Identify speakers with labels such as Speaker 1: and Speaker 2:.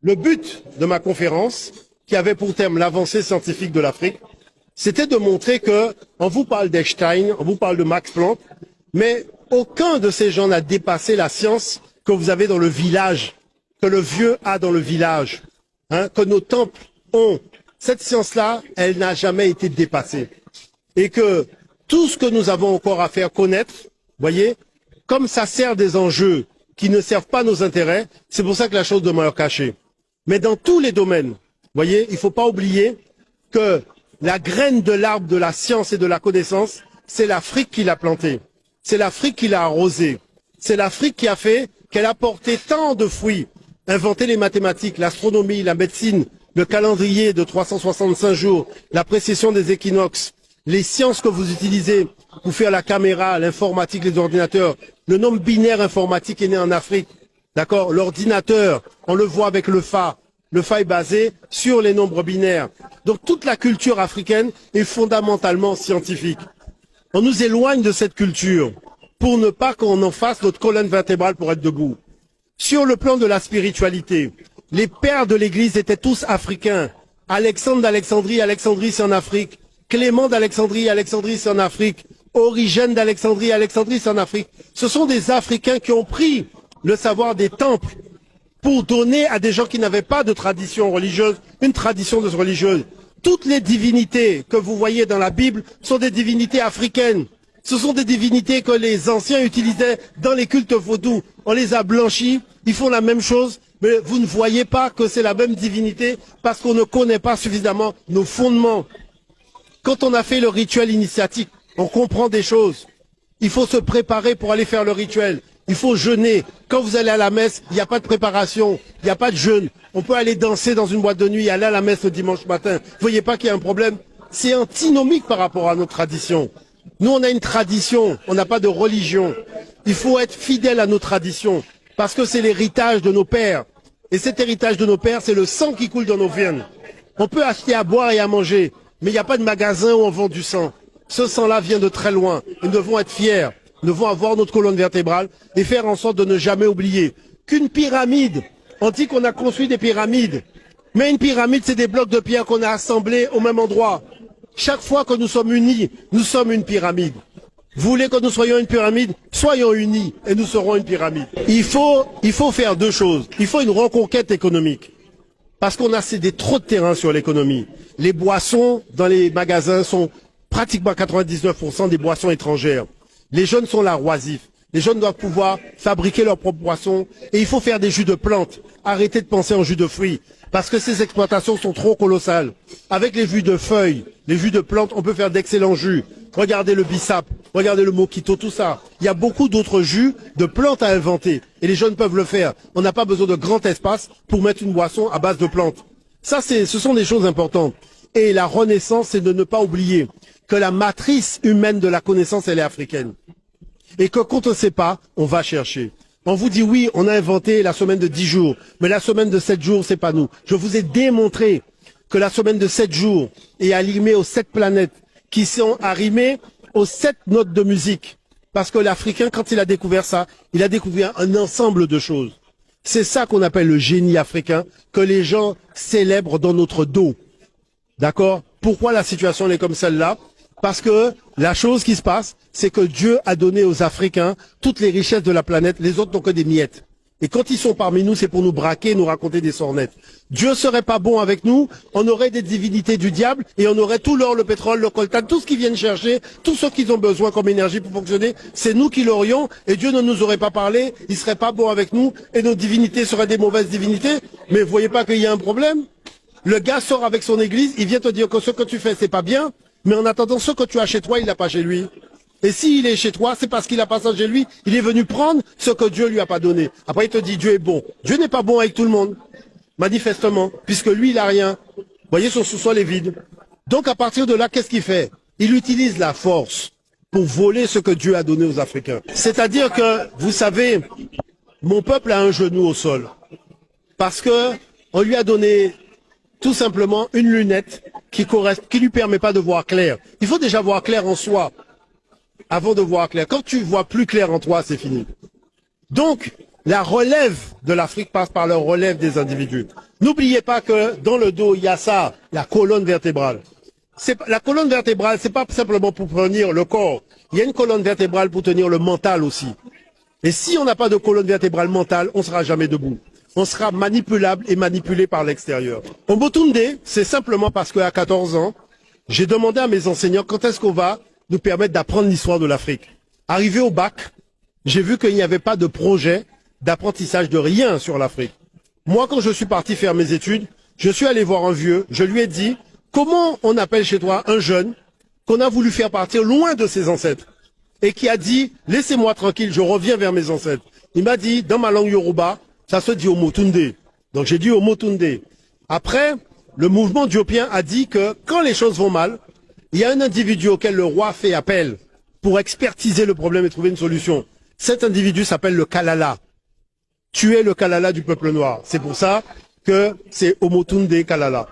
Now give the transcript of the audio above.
Speaker 1: Le but de ma conférence, qui avait pour thème l'avancée scientifique de l'Afrique, c'était de montrer que, on vous parle d'Einstein, on vous parle de Max Planck, mais aucun de ces gens n'a dépassé la science que vous avez dans le village, que le vieux a dans le village, que nos temples ont. Cette science-là, elle n'a jamais été dépassée. Et que tout ce que nous avons encore à faire connaître, voyez, comme ça sert des enjeux qui ne servent pas nos intérêts, c'est pour ça que la chose demeure cachée. Mais dans tous les domaines, voyez, il ne faut pas oublier que la graine de l'arbre de la science et de la connaissance, c'est l'Afrique qui l'a plantée. C'est l'Afrique qui l'a arrosée. C'est l'Afrique qui a fait qu'elle a porté tant de fruits. Inventer les mathématiques, l'astronomie, la médecine, le calendrier de 365 jours, la précision des équinoxes, les sciences que vous utilisez pour faire la caméra, l'informatique, les ordinateurs. Le nombre binaire informatique est né en Afrique. D'accord? L'ordinateur, on le voit avec le Fa. Le Fa est basé sur les nombres binaires. Donc toute la culture africaine est fondamentalement scientifique. On nous éloigne de cette culture pour ne pas qu'on en fasse notre colonne vertébrale pour être debout. Sur le plan de la spiritualité, les pères de l'Église étaient tous africains. Alexandre d'Alexandrie, Alexandrie c'est en Afrique. Clément d'Alexandrie, Alexandrie c'est en Afrique. Origène d'Alexandrie, Alexandrie c'est en Afrique. Ce sont des Africains qui ont pris le savoir des temples pour donner à des gens qui n'avaient pas de tradition religieuse, une tradition religieuse. Toutes les divinités que vous voyez dans la Bible sont des divinités africaines. Ce sont des divinités que les anciens utilisaient dans les cultes vaudous. On les a blanchis, ils font la même chose, mais vous ne voyez pas que c'est la même divinité parce qu'on ne connaît pas suffisamment nos fondements. Quand on a fait le rituel initiatique, on comprend des choses. Il faut se préparer pour aller faire le rituel. Il faut jeûner. Quand vous allez à la messe, il n'y a pas de préparation, il n'y a pas de jeûne. On peut aller danser dans une boîte de nuit et aller à la messe le dimanche matin. Vous voyez pas qu'il y a un problème? C'est antinomique par rapport à notre tradition. Nous, on a une tradition, on n'a pas de religion. Il faut être fidèle à nos traditions parce que c'est l'héritage de nos pères. Et cet héritage de nos pères, c'est le sang qui coule dans nos veines. On peut acheter à boire et à manger, mais il n'y a pas de magasin où on vend du sang. Ce sang-là vient de très loin. Et nous devons être fiers. Nous devons avoir notre colonne vertébrale et faire en sorte de ne jamais oublier qu'une pyramide, on dit qu'on a construit des pyramides, mais une pyramide, c'est des blocs de pierre qu'on a assemblés au même endroit. Chaque fois que nous sommes unis, nous sommes une pyramide. Vous voulez que nous soyons une pyramide? Soyons unis et nous serons une pyramide. Il faut faire deux choses. Il faut une reconquête économique. Parce qu'on a cédé trop de terrain sur l'économie. Les boissons dans les magasins sont pratiquement 99% des boissons étrangères. Les jeunes sont là oisifs. Les jeunes doivent pouvoir fabriquer leurs propres boissons. Et il faut faire des jus de plantes. Arrêtez de penser en jus de fruits. Parce que ces exploitations sont trop colossales. Avec les jus de feuilles, les jus de plantes, on peut faire d'excellents jus. Regardez le bissap, regardez le mojito, tout ça. Il y a beaucoup d'autres jus de plantes à inventer. Et les jeunes peuvent le faire. On n'a pas besoin de grand espace pour mettre une boisson à base de plantes. Ça, ce sont des choses importantes. Et la renaissance, c'est de ne pas oublier que la matrice humaine de la connaissance, elle est africaine. Et que quand on ne sait pas, on va chercher. On vous dit oui, on a inventé la semaine de 10 jours, mais la semaine de 7 jours, c'est pas nous. Je vous ai démontré que la semaine de 7 jours est arrimée aux 7 planètes, qui sont arrimées aux 7 notes de musique. Parce que l'Africain, quand il a découvert ça, il a découvert un ensemble de choses. C'est ça qu'on appelle le génie africain, que les gens célèbrent dans notre dos. D'accord? Pourquoi la situation est comme celle-là? Parce que la chose qui se passe, c'est que Dieu a donné aux Africains toutes les richesses de la planète, les autres n'ont que des miettes. Et quand ils sont parmi nous, c'est pour nous braquer, nous raconter des sornettes. Dieu serait pas bon avec nous, on aurait des divinités du diable et on aurait tout l'or, le pétrole, le coltan, tout ce qu'ils viennent chercher, tout ce qu'ils ont besoin comme énergie pour fonctionner, c'est nous qui l'aurions et Dieu ne nous aurait pas parlé, il serait pas bon avec nous et nos divinités seraient des mauvaises divinités. Mais vous voyez pas qu'il y a un problème? Le gars sort avec son église, il vient te dire que ce que tu fais c'est pas bien, mais en attendant ce que tu as chez toi, il l'a pas chez lui. Et s'il est chez toi, c'est parce qu'il a pas ça chez lui, il est venu prendre ce que Dieu lui a pas donné. Après il te dit Dieu est bon. Dieu n'est pas bon avec tout le monde, manifestement, puisque lui il a rien. Vous voyez, son sous-sol est vide. Donc à partir de là, qu'est-ce qu'il fait? Il utilise la force pour voler ce que Dieu a donné aux Africains. C'est-à-dire que, vous savez, mon peuple a un genou au sol. Parce que on lui a donné tout simplement une lunette qui lui permet pas de voir clair. Il faut déjà voir clair en soi avant de voir clair. Quand tu vois plus clair en toi, c'est fini. Donc, La relève de l'Afrique passe par la relève des individus. N'oubliez pas que dans le dos, il y a ça, la colonne vertébrale. La colonne vertébrale, c'est pas simplement pour tenir le corps. Il y a une colonne vertébrale pour tenir le mental aussi. Et si on n'a pas de colonne vertébrale mentale, on sera jamais debout. On sera manipulable et manipulé par l'extérieur. Omotunde, c'est simplement parce qu'à 14 ans, j'ai demandé à mes enseignants quand est-ce qu'on va nous permettre d'apprendre l'histoire de l'Afrique. Arrivé au bac, j'ai vu qu'il n'y avait pas de projet d'apprentissage de rien sur l'Afrique. Moi, quand je suis parti faire mes études, je suis allé voir un vieux, je lui ai dit, comment on appelle chez toi un jeune qu'on a voulu faire partir loin de ses ancêtres et qui a dit, laissez-moi tranquille, je reviens vers mes ancêtres. Il m'a dit, dans ma langue Yoruba, ça se dit Omotunde. Donc j'ai dit Omotunde. Après, le mouvement diopien a dit que quand les choses vont mal, il y a un individu auquel le roi fait appel pour expertiser le problème et trouver une solution. Cet individu s'appelle le Kalala. Tu es le Kalala du peuple noir. C'est pour ça que c'est Omotunde Kalala.